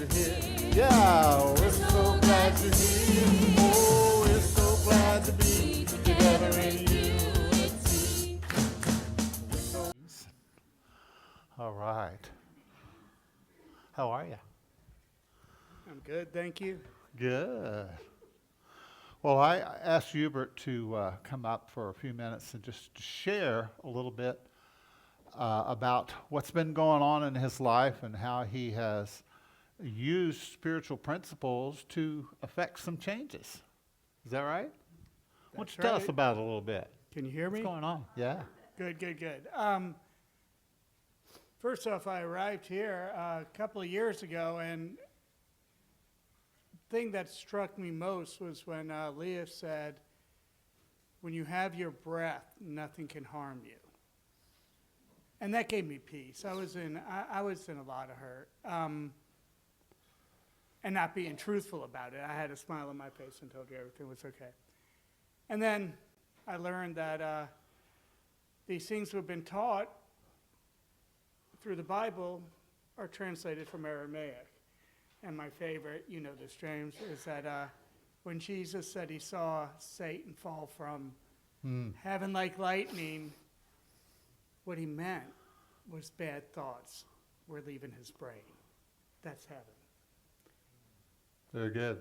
you're here. Yeah, we're so glad you're here. Oh, we're so glad to be together in unity. All right. How are you? I'm good, thank you. Good. Well, I asked Hubert to come up for a few minutes and just share a little bit about what's been going on in his life and how he has used spiritual principles to affect some changes. Is that right? Why don't you tell us about it a little bit? Can you hear me? What's going on? Yeah. Good. First off, I arrived here a couple of years ago, and the thing that struck me most was when Leah said, when you have your breath, nothing can harm you. And that gave me peace. I was in a lot of hurt. And not being truthful about it. I had a smile on my face and told you everything was okay. And then I learned that these things who have been taught through the Bible are translated from Aramaic. And my favorite, you know this, James, is that when Jesus said he saw Satan fall from heaven like lightning, what he meant was bad thoughts were leaving his brain. That's heaven. Very good.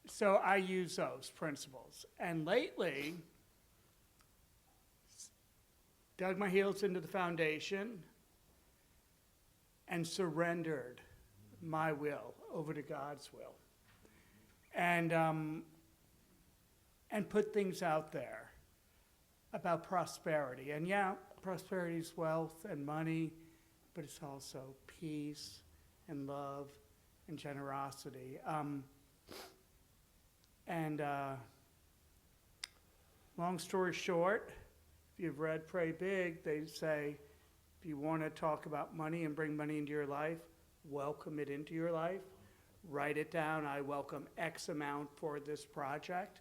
So I use those principles. And lately, dug my heels into the foundation and surrendered my will over to God's will. And put things out there about prosperity. And yeah, prosperity is wealth and money, but it's also peace and love and generosity. Long story short, if you've read Pray Big, they say if you want to talk about money and bring money into your life, welcome it into your life. Write it down. I welcome X amount for this project.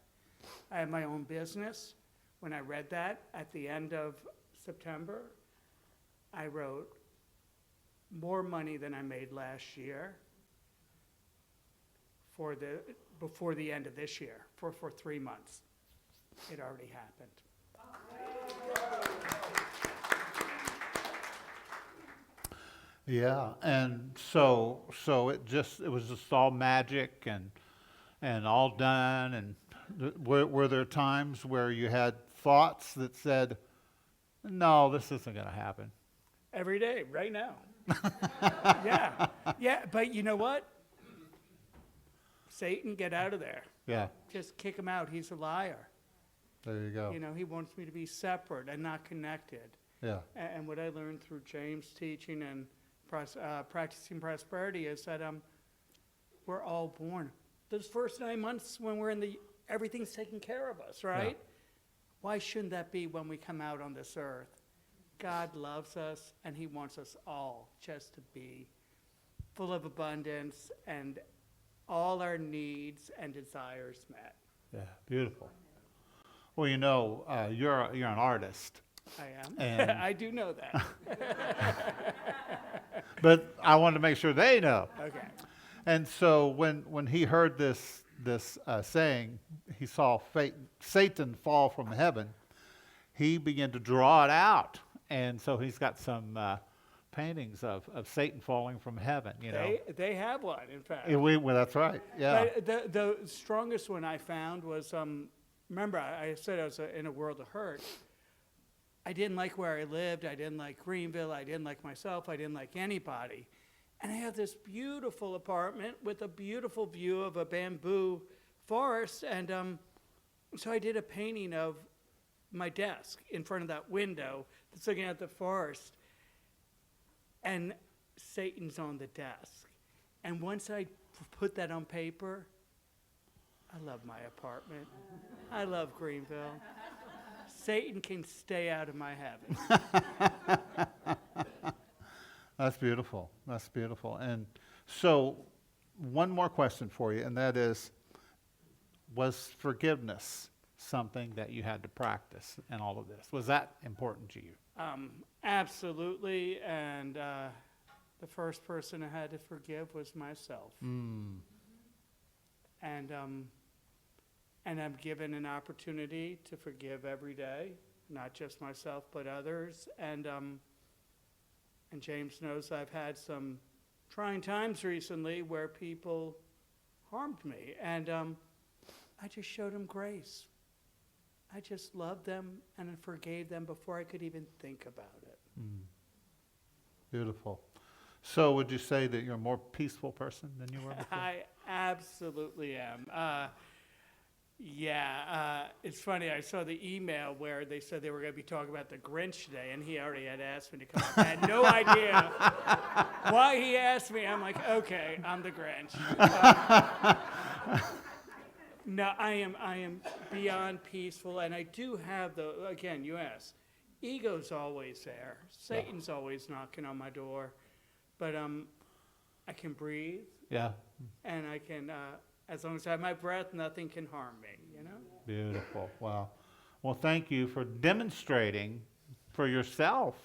I have my own business. When I read that at the end of September, I wrote more money than I made last year before the end of this year, for 3 months. It already happened. Yeah, and so it was just all magic and all done. And were there times where you had thoughts that said, "No, this isn't going to happen"? Every day, right now. Yeah, but you know what? Satan, get out of there. Yeah. Just kick him out. He's a liar. There you go. You know, he wants me to be separate and not connected. Yeah. And what I learned through James' teaching and practicing prosperity is that we're all born. Those first 9 months when we're everything's taken care of us, right? Yeah. Why shouldn't that be when we come out on this earth? God loves us, and he wants us all just to be full of abundance and all our needs and desires met. Yeah, beautiful. Well, you know, you're an artist. I am. And I do know that. but I wanted to make sure they know. Okay. And so when he heard this saying, he saw Satan fall from heaven, he began to draw it out. And so he's got some paintings of Satan falling from heaven, you know. They have one, in fact. Well, that's right, yeah. But the strongest one I found was, remember I said I was in a world of hurt. I didn't like where I lived. I didn't like Greenville. I didn't like myself. I didn't like anybody. And I have this beautiful apartment with a beautiful view of a bamboo forest. And so I did a painting of my desk in front of that window that's looking at the forest. And Satan's on the desk. And once I put that on paper, I love my apartment. I love Greenville. Satan can stay out of my heaven. That's beautiful. That's beautiful. And so one more question for you, and that is, was forgiveness something that you had to practice in all of this? Was that important to you? Absolutely. And the first person I had to forgive was myself. And I'm given an opportunity to forgive every day, not just myself, but others. And James knows I've had some trying times recently where people harmed me. And I just showed them grace. I just loved them and forgave them before I could even think about it. Beautiful. So would you say that you're a more peaceful person than you were before? I absolutely am. It's funny. I saw the email where they said they were going to be talking about the Grinch today, and he already had asked me to come up. I had no idea why he asked me. I'm like, okay, I'm the Grinch. No, I am beyond peaceful, and I do have again, you asked, ego's always there. Satan's always knocking on my door, but I can breathe. Yeah. And I can, as long as I have my breath, nothing can harm me, you know? Beautiful. Wow. Well, thank you for demonstrating for yourself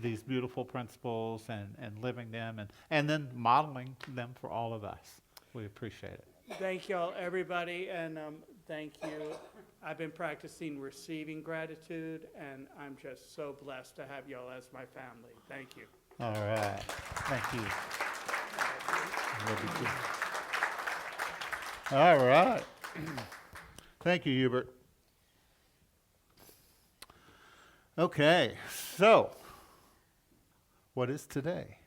these beautiful principles and living them and then modeling them for all of us. We appreciate it. Thank you all, everybody, and thank you. I've been practicing receiving gratitude, and I'm just so blessed to have you all as my family. Thank you. All right. Thank you. Love you too. All right. Thank you, Hubert. Okay, so what is today?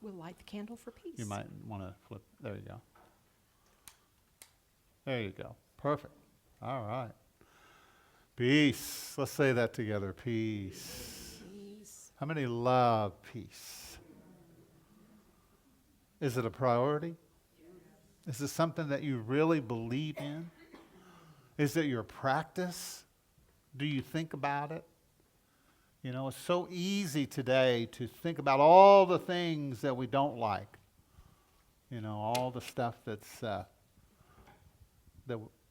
We'll light the candle for peace. You might want to flip. There you go. There you go. Perfect. All right. Peace. Let's say that together. Peace. Peace. How many love peace? Is it a priority? Is it something that you really believe in? Is it your practice? Do you think about it? You know, it's so easy today to think about all the things that we don't like. You know, all the stuff that's that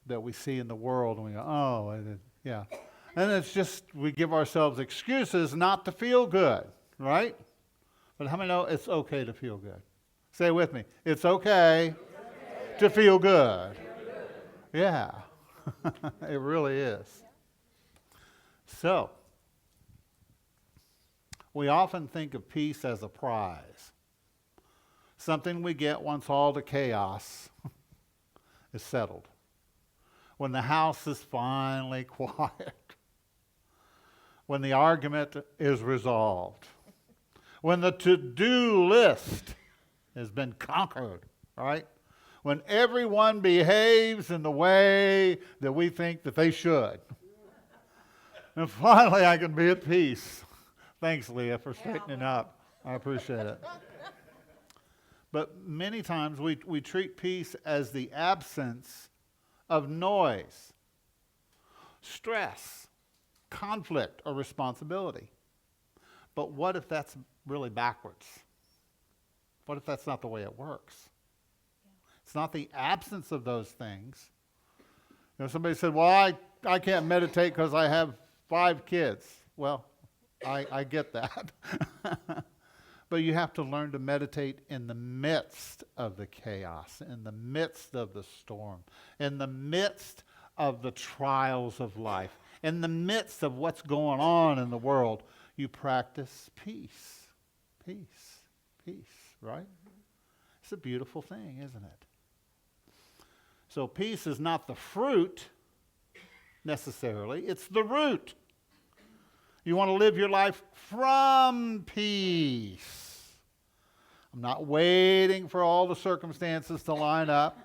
we see in the world, and we go, oh, yeah. And it's just we give ourselves excuses not to feel good, right? But how many know it's okay to feel good? Say it with me. It's okay to feel good. Yeah, it really is. So, we often think of peace as a prize, something we get once all the chaos is settled, when the house is finally quiet, when the argument is resolved, when the to-do list has been conquered, right? When everyone behaves in the way that we think that they should. And finally, I can be at peace. Thanks, Leah, for straightening up. I appreciate it. But many times we treat peace as the absence of noise, stress, conflict, or responsibility. But what if that's really backwards? What if that's not the way it works? It's not the absence of those things. You know, somebody said, well, I can't meditate because I have 5 kids. Well, I get that. But you have to learn to meditate in the midst of the chaos, in the midst of the storm, in the midst of the trials of life, in the midst of what's going on in the world. You practice peace, peace, peace, right? It's a beautiful thing, isn't it? So peace is not the fruit necessarily, it's the root. You want to live your life from peace. I'm not waiting for all the circumstances to line up.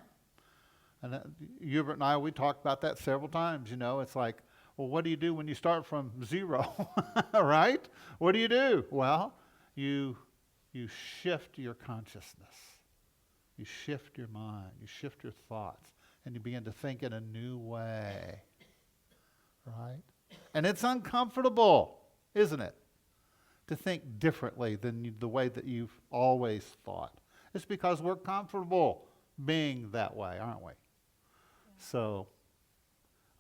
And Hubert and I, we talked about that several times. You know, it's like, well, what do you do when you start from zero, right? What do you do? Well, you shift your consciousness. You shift your mind. You shift your thoughts. And you begin to think in a new way, right? And it's uncomfortable, isn't it? To think differently than the way that you've always thought. It's because we're comfortable being that way, aren't we? Yeah. So,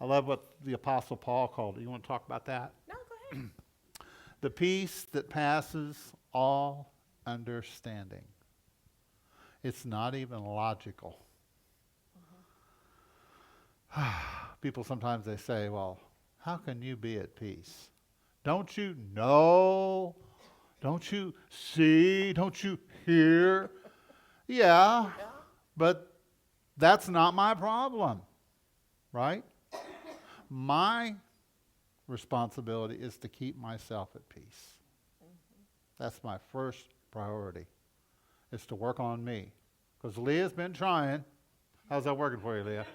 I love what the Apostle Paul called it. You want to talk about that? No, The peace that passes all understanding. It's not even logical. People sometimes they say, well, how can you be at peace? Don't you know? Don't you see? Don't you hear? Yeah, but that's not my problem, right? My responsibility is to keep myself at peace. That's my first priority, is to work on me. Because Leah's been trying. How's that working for you, Leah?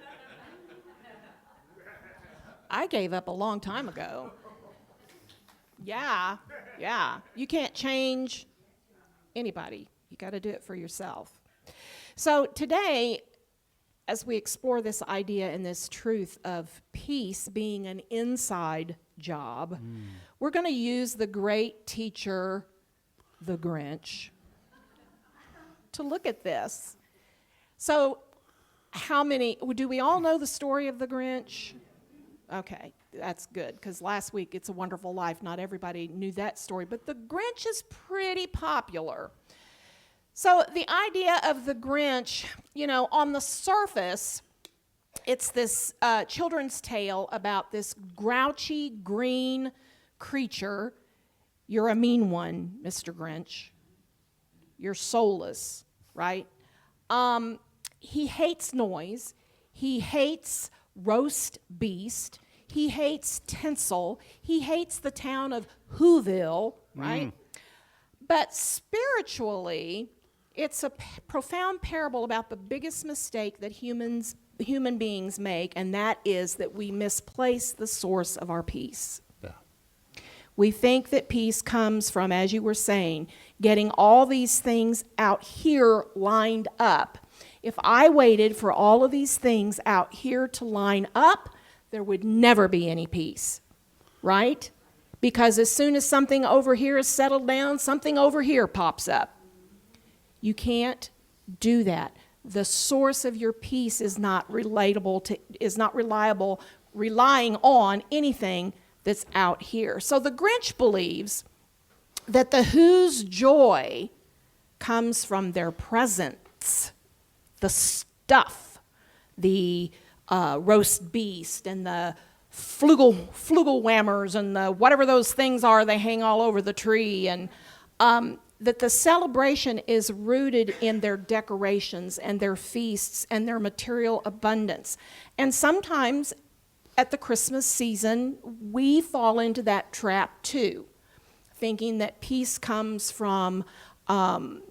I gave up a long time ago. Yeah. You can't change anybody. You got to do it for yourself. So today, as we explore this idea and this truth of peace being an inside job, we're going to use the great teacher, the Grinch, to look at this. So do we all know the story of the Grinch? Okay, that's good, because last week, It's a Wonderful Life, not everybody knew that story, but the Grinch is pretty popular. So the idea of the Grinch, on the surface, it's this children's tale about this grouchy green creature. You're a mean one, Mr. Grinch. You're soulless, right? He hates noise. He hates roast beast. He hates tinsel. He hates the town of Whoville, right? But spiritually, it's a profound parable about the biggest mistake that human beings make, and that is that we misplace the source of our peace. Yeah. We think that peace comes from, as you were saying, getting all these things out here lined up. If I waited for all of these things out here to line up, there would never be any peace, right? Because as soon as something over here is settled down, something over here pops up. You can't do that. The source of your peace is not reliable, relying on anything that's out here. So the Grinch believes that the Who's joy comes from their presence, the stuff, the roast beast and the flugel whammers and the whatever those things are they hang all over the tree, and that the celebration is rooted in their decorations and their feasts and their material abundance. And sometimes at the Christmas season, we fall into that trap too, thinking that peace comes from, the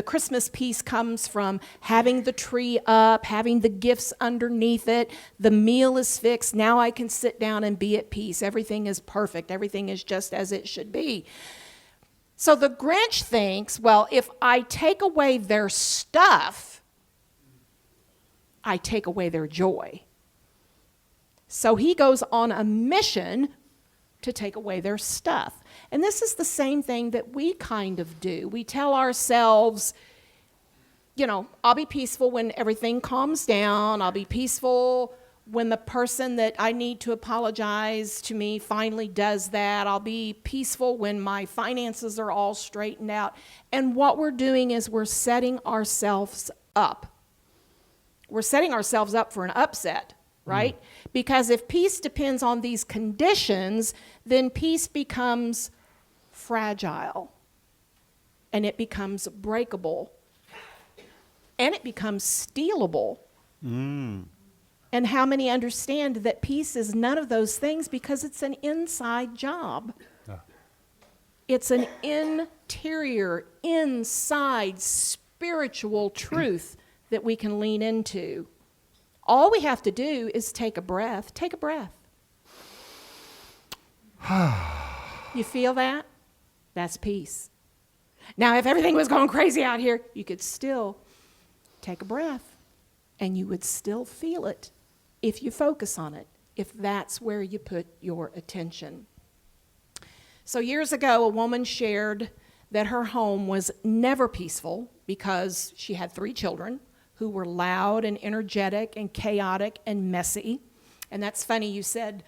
Christmas peace comes from having the tree up, having the gifts underneath it, the meal is fixed, now I can sit down and be at peace. Everything is perfect. Everything is just as it should be. So the Grinch thinks, well, if I take away their stuff, I take away their joy. So he goes on a mission to take away their stuff. And this is the same thing that we kind of do. We tell ourselves, I'll be peaceful when everything calms down. I'll be peaceful when the person that I need to apologize to me finally does that. I'll be peaceful when my finances are all straightened out. And what we're doing is we're setting ourselves up. We're setting ourselves up for an upset, right? Because if peace depends on these conditions, then peace becomes fragile, and it becomes breakable, and it becomes stealable. And how many understand that peace is none of those things because it's an inside job? Yeah. It's an interior, inside, spiritual truth that we can lean into. All we have to do is take a breath. Take a breath. You feel that? That's peace. Now, if everything was going crazy out here, you could still take a breath, and you would still feel it if you focus on it, if that's where you put your attention. So years ago, a woman shared that her home was never peaceful because she had 3 children who were loud and energetic and chaotic and messy. And that's funny, you said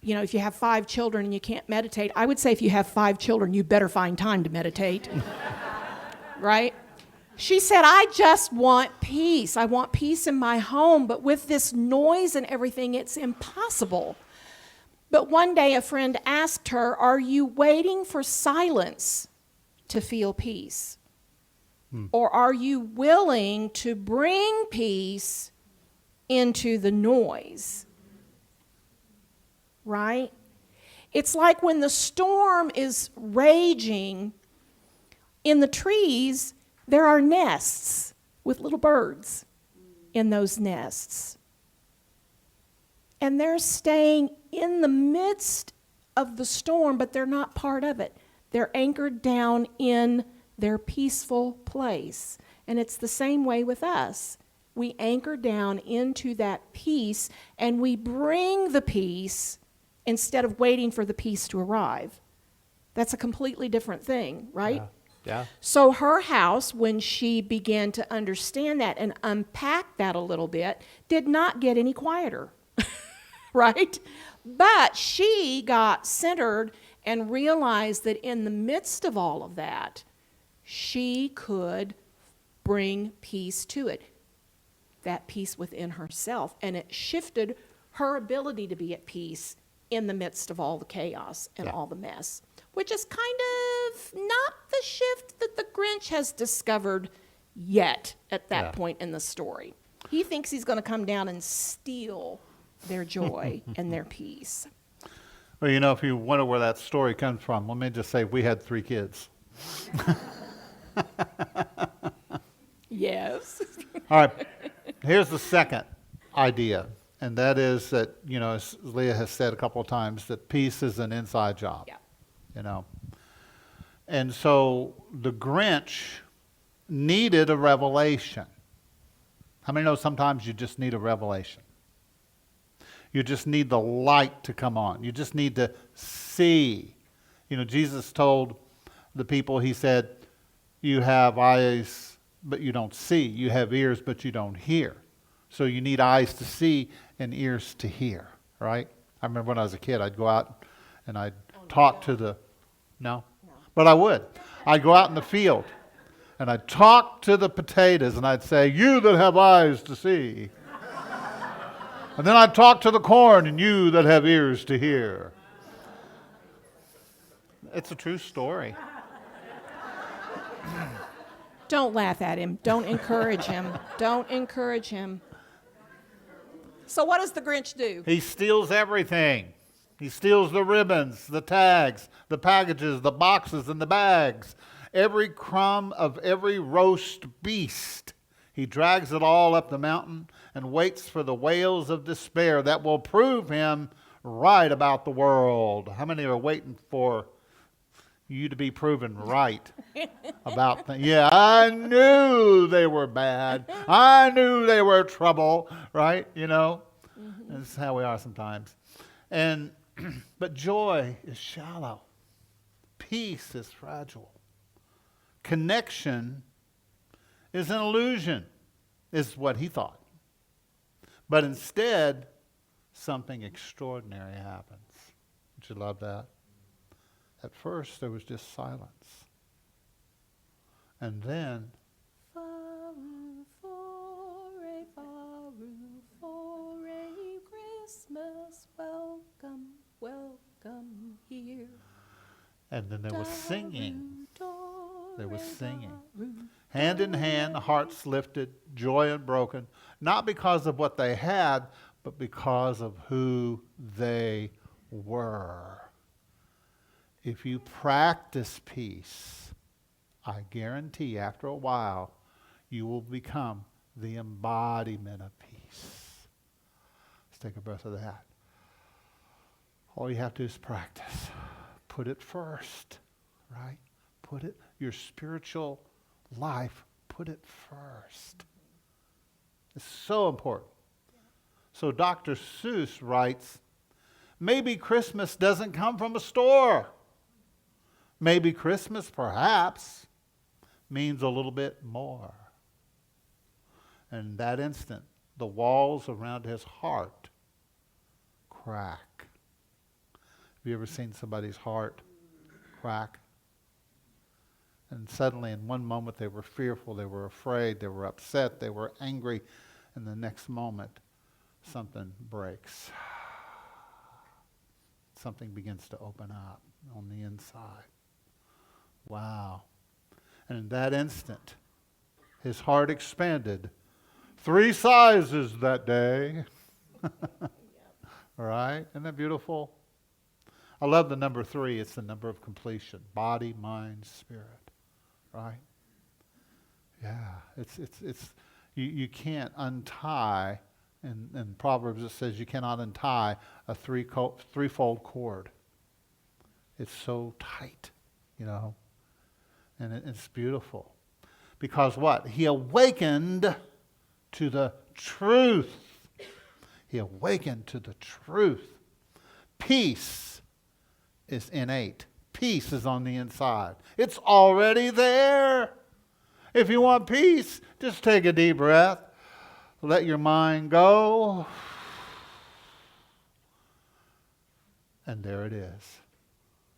if you have 5 children and you can't meditate, I would say if you have 5 children, you better find time to meditate. Right? She said, I just want peace. I want peace in my home, but with this noise and everything, it's impossible. But one day a friend asked her, are you waiting for silence to feel peace? Or are you willing to bring peace into the noise? Right? It's like when the storm is raging, in the trees, there are nests with little birds in those nests. And they're staying in the midst of the storm, but they're not part of it. They're anchored down in their peaceful place. And it's the same way with us. We anchor down into that peace, and we bring the peace instead of waiting for the peace to arrive. That's a completely different thing, right? Yeah. So her house, when she began to understand that and unpack that a little bit, did not get any quieter, right? But she got centered and realized that in the midst of all of that, she could bring peace to it, that peace within herself. And it shifted her ability to be at peace in the midst of all the chaos and all the mess, which is kind of not the shift that the Grinch has discovered yet at that point in the story. He thinks he's going to come down and steal their joy and their peace. Well, if you wonder where that story comes from, let me just say we had 3 kids. Yes. All right. Here's the second idea, and that is that, as Leah has said a couple of times, that peace is an inside job. Yeah. And so the Grinch needed a revelation. How many know sometimes you just need a revelation? You just need the light to come on. You just need to see. Jesus told the people, he said, you have eyes, but you don't see. You have ears, but you don't hear. So you need eyes to see and ears to hear, right? I remember when I was a kid, I'd go out and I'd talk to the, no? But I would. I'd go out in the field and I'd talk to the potatoes and I'd say, you that have eyes to see. And then I'd talk to the corn, and you that have ears to hear. It's a true story. Don't laugh at him. Don't encourage him. Don't encourage him. So what does the Grinch do? He steals everything. He steals the ribbons, the tags, the packages, the boxes, and the bags. Every crumb of every roast beast. He drags it all up the mountain and waits for the wails of despair that will prove him right about the world. How many are waiting for you to be proven right about things? Yeah, I knew they were bad. I knew they were trouble, right? This is how we are sometimes. But joy is shallow. Peace is fragile. Connection is an illusion, is what he thought. But instead, something extraordinary happens. Don't you love that? At first, there was just silence. And then, Christmas, welcome, welcome here. and then there was singing. There was singing. Hand in hand, hearts lifted, joy unbroken, not because of what they had, but because of who they were. If you practice peace, I guarantee after a while, you will become the embodiment of peace. Let's take a breath of that. All you have to do is practice. Put it first, right? Put it, your spiritual life, put it first. It's so important. So Dr. Seuss writes, maybe Christmas doesn't come from a store. Maybe Christmas, perhaps, means a little bit more. And in that instant, the walls around his heart crack. Have you ever seen somebody's heart crack? And suddenly, in one moment, they were fearful, they were afraid, they were upset, they were angry, and the next moment, something breaks. Something begins to open up on the inside. Wow. And in that instant, his heart expanded 3 sizes that day. All right? Isn't that beautiful? I love the number 3. It's the number of completion. Body, mind, spirit. Right? Yeah. It's you can't untie, in Proverbs it says you cannot untie a threefold cord. It's so tight, you know. And it's beautiful. Because what? He awakened to the truth. He awakened to the truth. Peace is innate. Peace is on the inside. It's already there. If you want peace, just take a deep breath. Let your mind go. And there it is.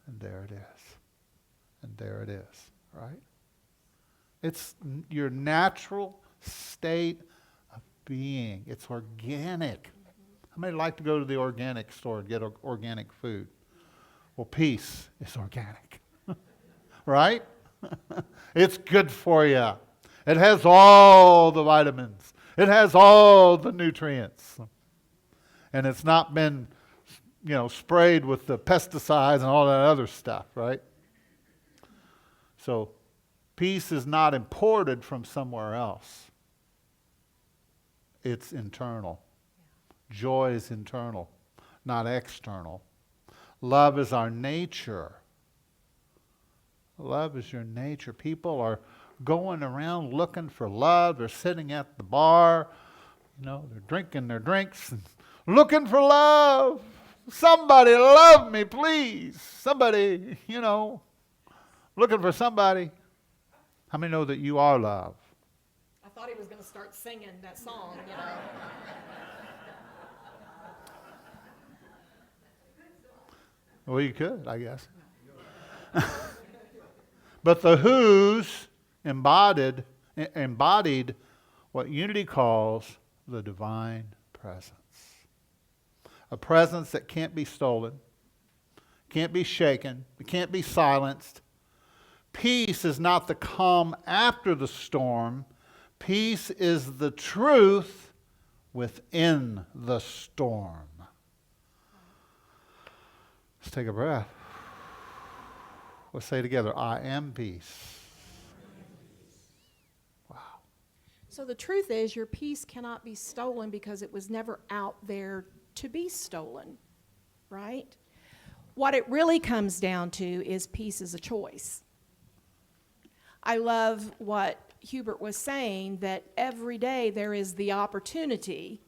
And there it is. And there it is. Right? It's your natural state of being. It's organic. How many like to go to the organic store and get organic food? Well, peace is organic. Right? It's good for you. It has all the vitamins. It has all the nutrients. And it's not been, sprayed with the pesticides and all that other stuff, right? So, peace is not imported from somewhere else. It's internal. Joy is internal, not external. Love is our nature. Love is your nature. People are going around looking for love. They're sitting at the bar, they're drinking their drinks and looking for love. Somebody love me, please. Somebody, looking for somebody. How many know that you are love? I thought he was going to start singing that song, Well, you could, I guess. But the Who's embodied what Unity calls the divine presence. A presence that can't be stolen, can't be shaken, it can't be silenced. Peace is not the calm after the storm. Peace is the truth within the storm. Let's take a breath. Let's say together, I am peace. Wow. So the truth is, your peace cannot be stolen because it was never out there to be stolen, right? What it really comes down to is peace is a choice. I love what Hubert was saying, that every day there is the opportunity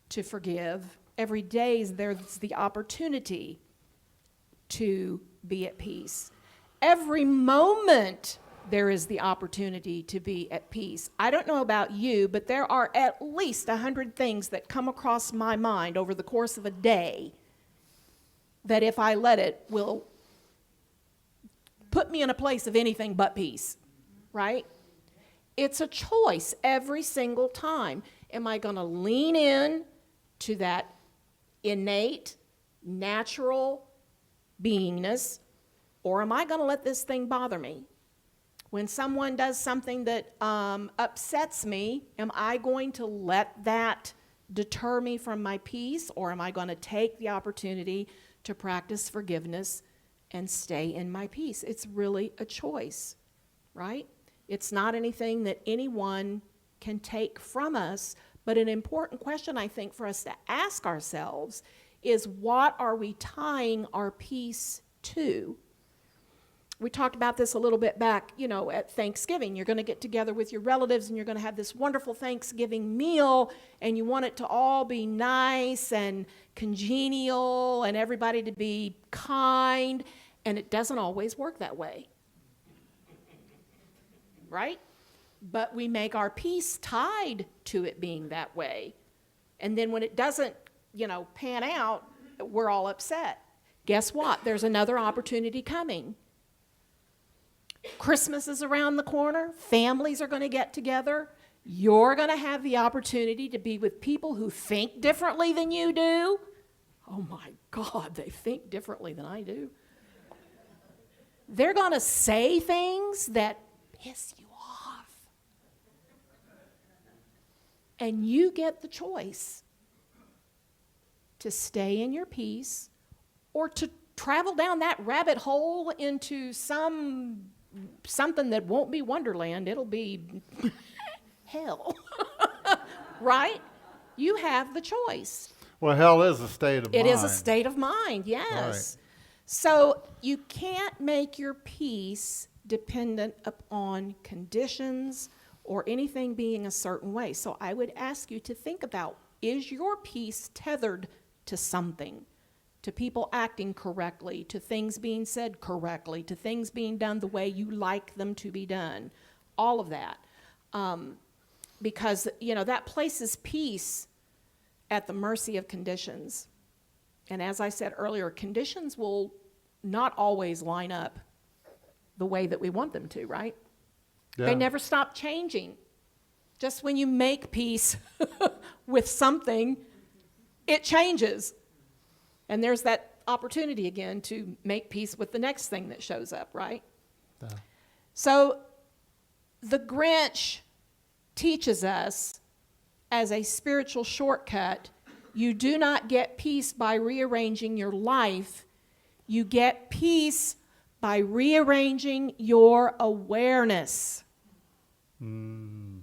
to forgive. Every day there's the opportunity to be at peace. Every moment there is the opportunity to be at peace. I don't know about you, but there are at least 100 things that come across my mind over the course of a day that, if I let it, will put me in a place of anything but peace, right? It's a choice every single time. Am I going to lean in to that innate, natural beingness, or am I going to let this thing bother me? When someone does something that upsets me, am I going to let that deter me from my peace, or am I going to take the opportunity to practice forgiveness and stay in my peace? It's really a choice, right? It's not anything that anyone can take from us, but an important question, I think, for us to ask ourselves is, what are we tying our peace to? We talked about this a little bit back, at Thanksgiving. You're going to get together with your relatives and you're going to have this wonderful Thanksgiving meal, and you want it to all be nice and congenial and everybody to be kind, and it doesn't always work that way. Right? But we make our peace tied to it being that way. And then when it doesn't, pan out, we're all upset. Guess what? There's another opportunity coming. Christmas is around the corner. Families are going to get together. You're going to have the opportunity to be with people who think differently than you do. Oh my God, they think differently than I do. They're going to say things that piss you off. And you get the choice to stay in your peace or to travel down that rabbit hole into something that won't be Wonderland. It'll be hell. Right? You have the choice. Well, hell is a state of mind. It is a state of mind, yes. Right. So you can't make your peace dependent upon conditions or anything being a certain way. So I would ask you to think about, is your peace tethered to something? To people acting correctly, to things being said correctly, to things being done the way you like them to be done. All of that. Because, that places peace at the mercy of conditions. And as I said earlier, conditions will not always line up the way that we want them to, right? Yeah. They never stop changing. Just when you make peace with something, it changes. And there's that opportunity again to make peace with the next thing that shows up, right? Yeah. So the Grinch teaches us as a spiritual shortcut, you do not get peace by rearranging your life. You get peace by rearranging your awareness. That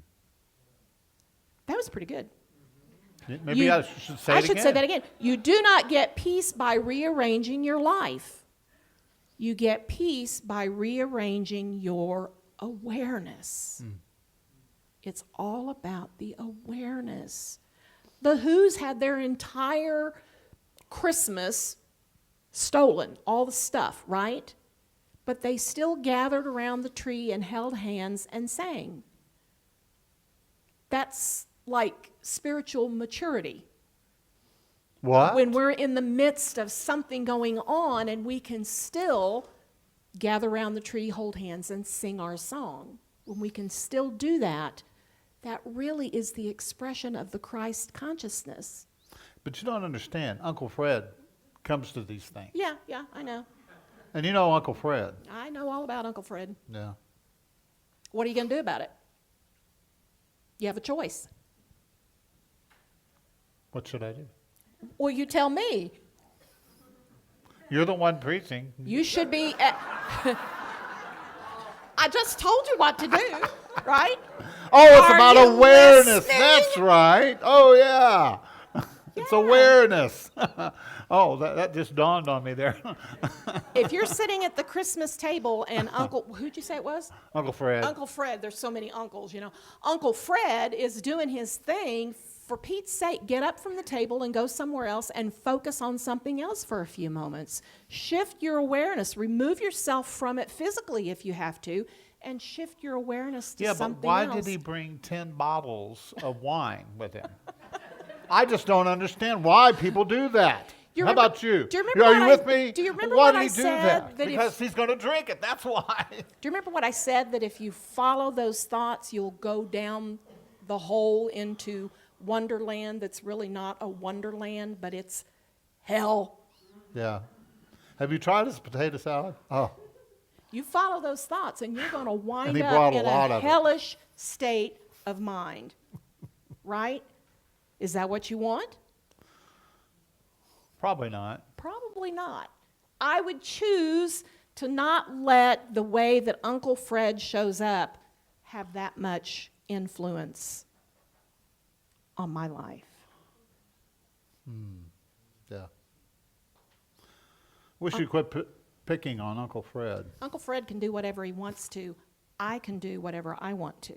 was pretty good. Maybe I should say it again. I should say that again. You do not get peace by rearranging your life. You get peace by rearranging your awareness. It's all about the awareness. The Who's had their entire Christmas stolen, all the stuff, right? But they still gathered around the tree and held hands and sang. That's like spiritual maturity. What? When we're in the midst of something going on and we can still gather around the tree, hold hands, and sing our song. When we can still do that, that really is the expression of the Christ consciousness. But you don't understand. Uncle Fred comes to these things. Yeah, I know. And you know Uncle Fred. I know all about Uncle Fred. Yeah. What are you going to do about it? You have a choice. What should I do? Well, you tell me. You're the one preaching. You should be. I just told you what to do, right? Oh, it's Are about you awareness. listening? That's right. Oh, yeah. It's Yeah. awareness. Oh, that just dawned on me there. If you're sitting at the Christmas table and who'd you say it was? Uncle Fred. Uncle Fred, there's so many uncles, Uncle Fred is doing his thing. For Pete's sake, get up from the table and go somewhere else and focus on something else for a few moments. Shift your awareness. Remove yourself from it physically if you have to, and shift your awareness to something else. Yeah, but why did he bring 10 bottles of wine with him? I just don't understand why people do that. How about you? Do you remember Are you with me? Do you remember why what did I he do said? that? That Because he's going to drink it. That's why. Do you remember what I said? That if you follow those thoughts, you'll go down the hole into Wonderland that's really not a wonderland, but it's hell. Yeah. Have you tried his potato salad? Oh. You follow those thoughts, and you're going to wind And he up brought a in lot a of it. hellish state of mind. Right? Is that what you want? Probably not. Probably not. I would choose to not let the way that Uncle Fred shows up have that much influence on my life. Yeah. Wish you'd quit picking on Uncle Fred. Uncle Fred can do whatever he wants to. I can do whatever I want to.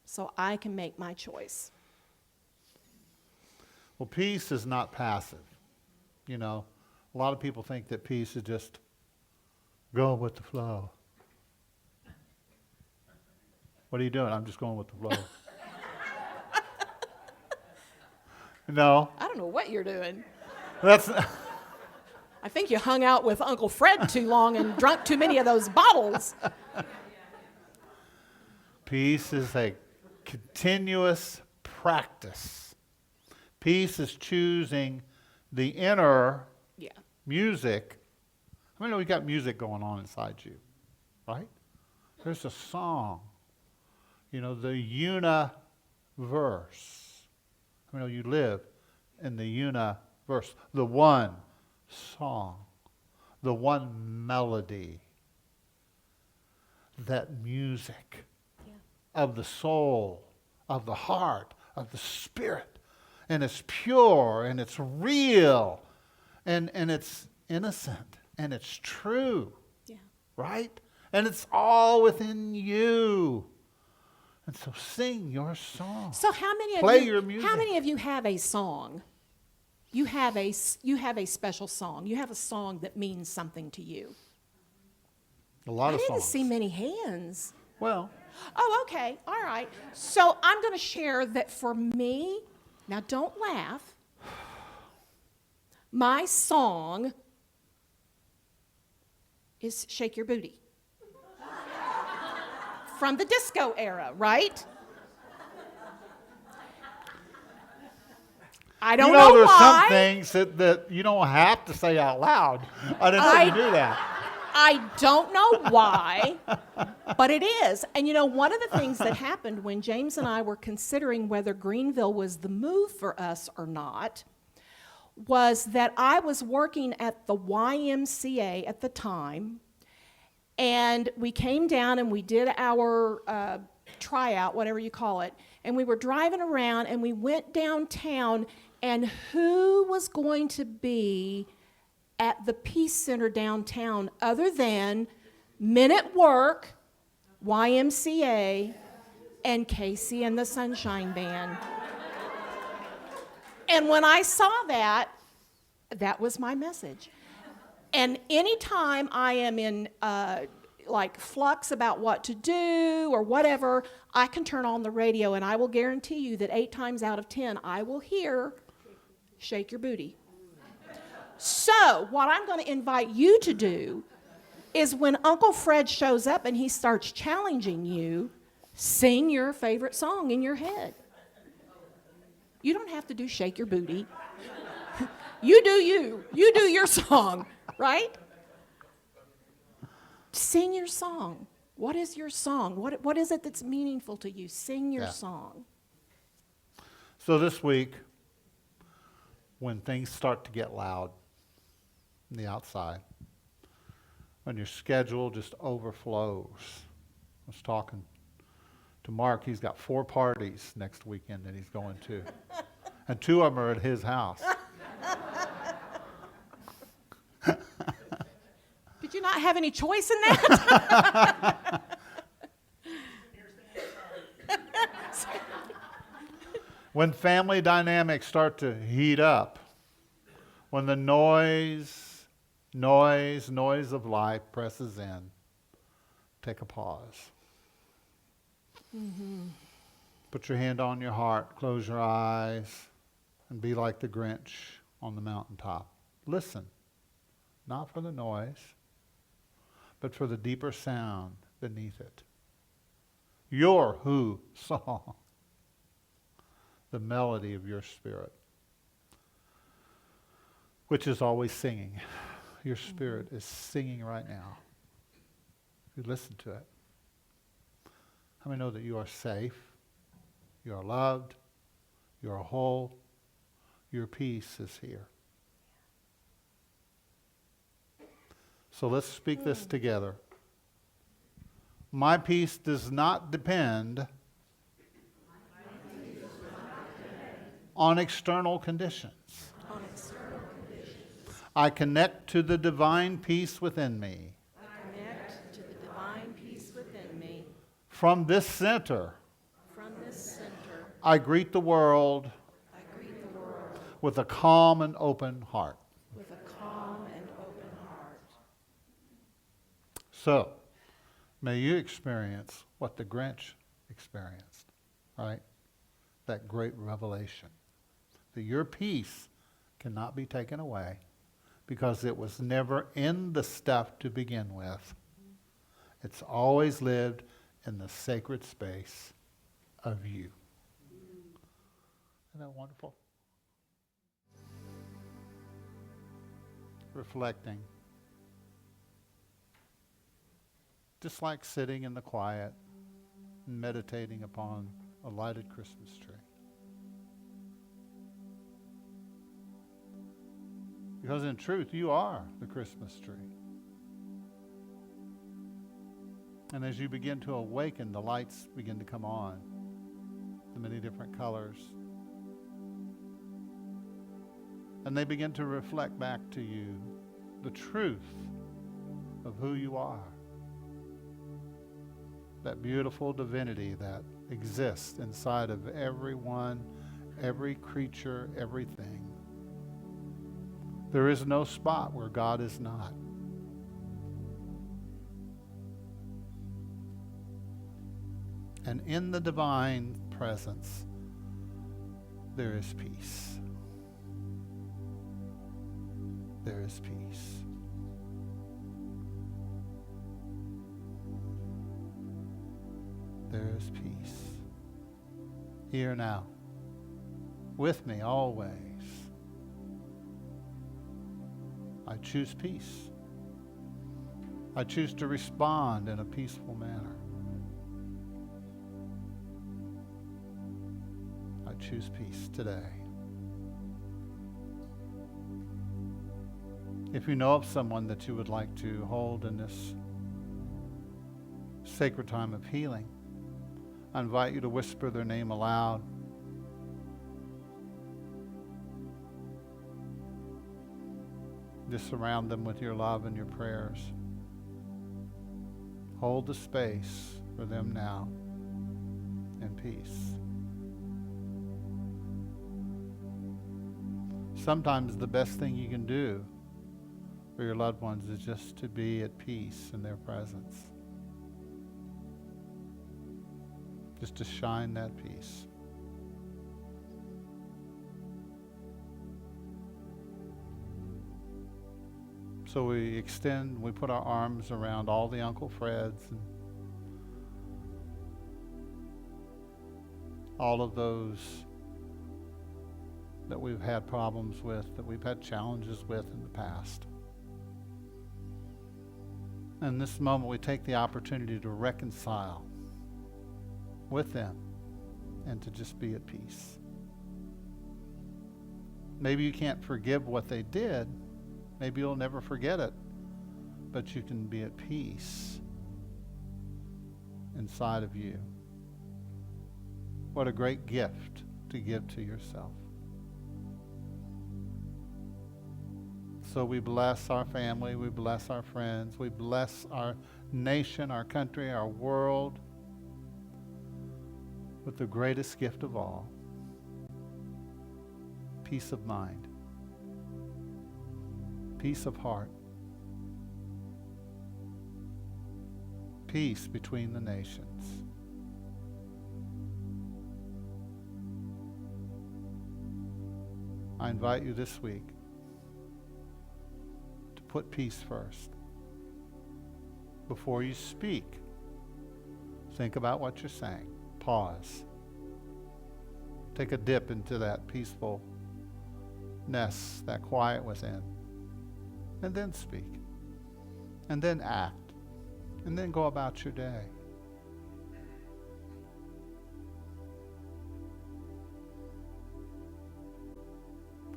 So I can make my choice. Well, peace is not passive. A lot of people think that peace is just going with the flow. What are you doing? I'm just going with the flow. No, I don't know what you're doing. that's I think you hung out with Uncle Fred too long and drunk too many of those bottles. Peace is a continuous practice. Peace is choosing the inner Yeah. music. I mean, we got music going on inside you, right? There's a song, the universe. I mean, you live in the universe, the one song, the one melody, that music of the soul, of the heart, of the spirit. And it's pure and it's real and it's innocent and it's true. Yeah. Right? And it's all within you. And so sing your song. So how many of Play you your music. How many of you have a song? You have a special song. You have a song that means something to you. A lot I of didn't songs. see many hands. Well, Oh, okay. All right. So I'm going to share that for me, now don't laugh. My song is Shake Your Booty. From the disco era, right? I don't know there's why. some things that you don't have to say out loud. I didn't know you do that. I don't know why, but it is. And one of the things that happened when James and I were considering whether Greenville was the move for us or not was that I was working at the YMCA at the time, and we came down and we did our tryout, whatever you call it, and we were driving around and we went downtown, and who was going to be at the Peace Center downtown other than Men at Work, YMCA, and Casey and the Sunshine Band. And when I saw that, that was my message. And anytime I am in flux about what to do or whatever, I can turn on the radio and I will guarantee you that 8 times out of 10 I will hear Shake Your Booty. So, what I'm going to invite you to do is when Uncle Fred shows up and he starts challenging you, sing your favorite song in your head. You don't have to do Shake Your Booty. You do you. You do your song, right? Sing your song. What is your song? What is it that's meaningful to you? Sing your song. So this week, when things start to get loud on the outside, when your schedule just overflows. I was talking to Mark. He's got 4 parties next weekend that he's going to. And 2 of them are at his house. Did you not have any choice in that? When family dynamics start to heat up, when the noise of life presses in, take a pause. Mm-hmm. Put your hand on your heart, close your eyes, and be like the Grinch on the mountaintop. Listen, not for the noise, but for the deeper sound beneath it. Your who song, the melody of your spirit, which is always singing. Your spirit is singing right now. You listen to it. How many know that you are safe, you are loved, you are whole, your peace is here? So let's speak this together. My peace does not depend on external conditions. I connect to the divine peace within me. Connect to the divine peace within me. From this center, Center, I greet the world with a calm and open heart. with a calm and open heart. So, may you experience what the Grinch experienced, right? That great revelation. That your peace cannot be taken away, because it was never in the stuff to begin with. It's always lived in the sacred space of you. Isn't that wonderful? Reflecting. Just like sitting in the quiet and meditating upon a lighted Christmas tree. Because in truth, you are the Christmas tree. And as you begin to awaken, the lights begin to come on, the many different colors. And they begin to reflect back to you the truth of who you are. That beautiful divinity that exists inside of everyone, every creature, everything. There is no spot where God is not. And in the divine presence, there is peace. There is peace. There is peace. Here now, with me always. I choose peace. I choose to respond in a peaceful manner. I choose peace today. If you know of someone that you would like to hold in this sacred time of healing, I invite you to whisper their name aloud. Just surround them with your love and your prayers. Hold the space for them now in peace. Sometimes the best thing you can do for your loved ones is just to be at peace in their presence. Just to shine that peace. So we put our arms around all the Uncle Freds and all of those that we've had problems with, that we've had challenges with in the past. In this moment, we take the opportunity to reconcile with them and to just be at peace. Maybe you can't forgive what they did. Maybe you'll never forget it. But you can be at peace inside of you. What a great gift to give to yourself. So we bless our family, we bless our friends, we bless our nation, our country, our world with the greatest gift of all, peace of mind, peace of heart, peace between the nations. I invite you this week to put peace first. Before you speak, think about what you're saying. Pause. Take a dip into that peacefulness, that quiet within. And then speak. And then act. And then go about your day.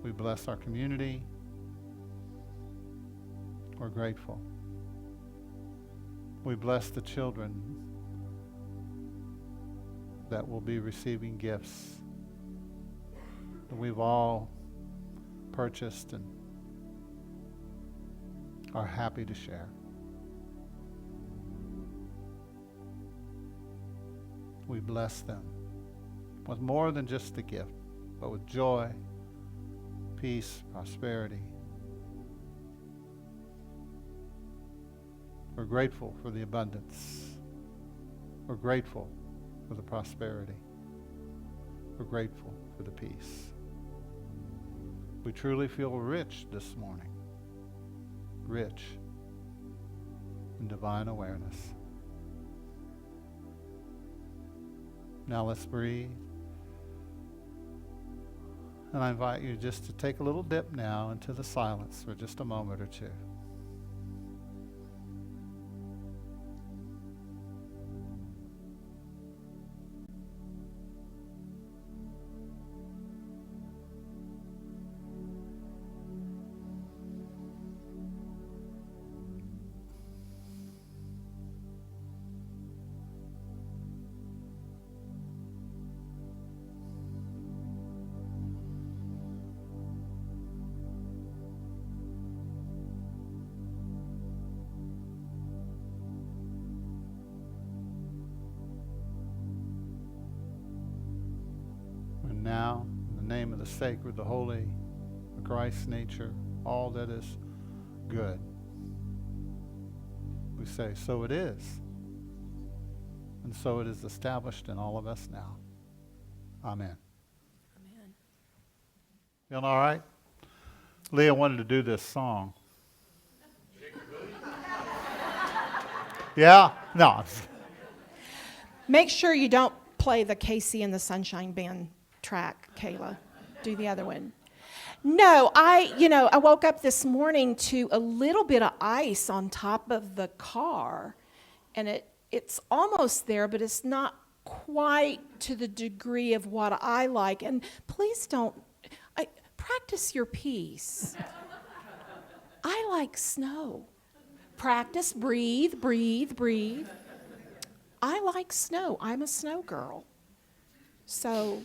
We bless our community. We're grateful. We bless the children that will be receiving gifts that we've all purchased and are happy to share. We bless them with more than just a gift, but with joy, peace, prosperity. We're grateful for the abundance. We're grateful for the prosperity. We're grateful for the peace. We truly feel rich this morning rich in divine awareness. Now let's breathe. And I invite you just to take a little dip now into the silence for just a moment or two. And now, in the name of the sacred, the holy, the Christ nature, all that is good, we say, so it is. And so it is established in all of us now. Amen. Amen. Feeling all right? Leah wanted to do this song. Yeah? No. Make sure you don't play the Casey and the Sunshine Band track, Kayla. Do the other one. No, I woke up this morning to a little bit of ice on top of the car, and it's almost there, but it's not quite to the degree of what I like. And please don't practice your peace. I like snow. Practice, breathe, breathe, breathe. I like snow. I'm a snow girl. So,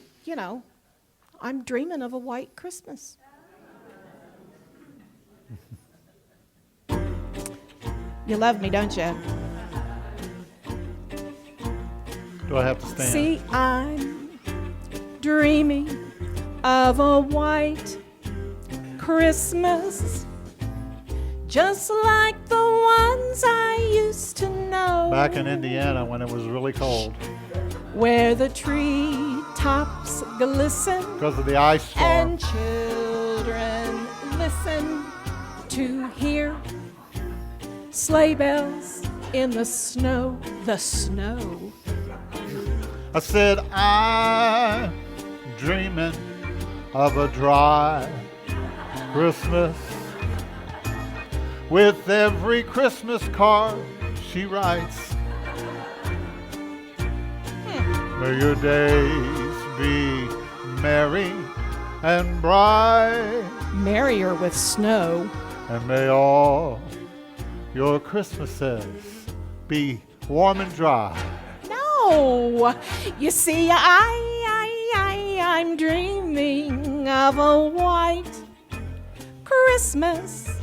I'm dreaming of a white Christmas. You love me, don't you? Do I have to stand? See, I'm dreaming of a white Christmas, just like the ones I used to know. Back in Indiana when it was really cold. Where the tree tops glisten Because of the ice storm. and children listen to hear sleigh bells in the snow, the snow. I said, I'm dreaming of a dry Christmas. With every Christmas card she writes, may your days be merry and bright, Merrier with snow. and may all your Christmases be warm and dry. No, you see, I'm dreaming of a white Christmas.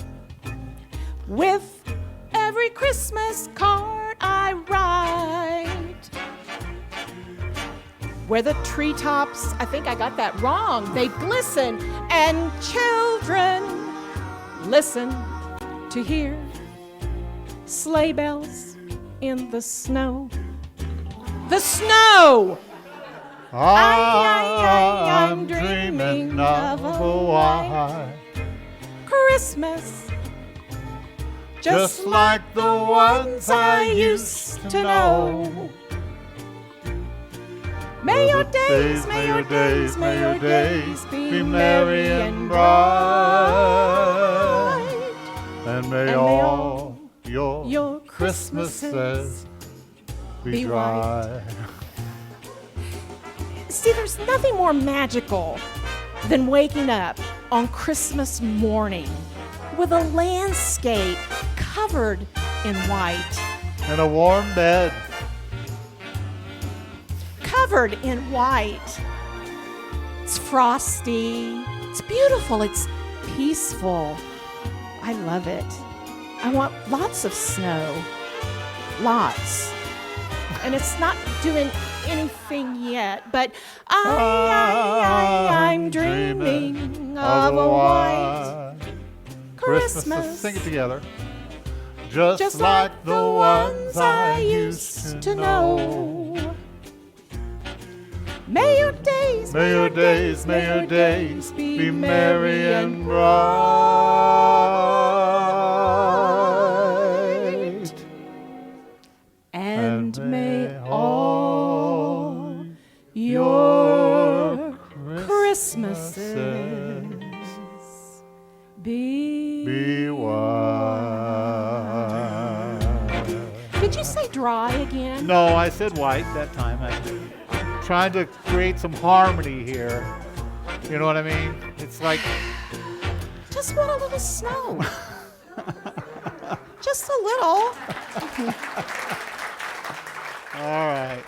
With every Christmas card I write, where the treetops, I think I got that wrong, they glisten, and children listen to hear sleigh bells in the snow. The snow! I'm dreaming of a white Christmas, just like the ones I used to know. May your days, may your days, may your days be merry and bright. And may all your Christmases be dry. See, there's nothing more magical than waking up on Christmas morning with a landscape covered in white. And a warm bed. Covered in white. It's frosty. It's beautiful. It's peaceful. I love it. I want lots of snow. Lots. And it's not doing anything yet, but I'm dreaming of a white Christmas. Sing it together. Just like the ones I used to know. May your days, May your days, may your days be merry and bright. And may all your Christmases be white. Did you say dry again? No, I said white that time. I'm trying to create some harmony here. You know what I mean? It's like, Just want a little snow. Just a little. all right.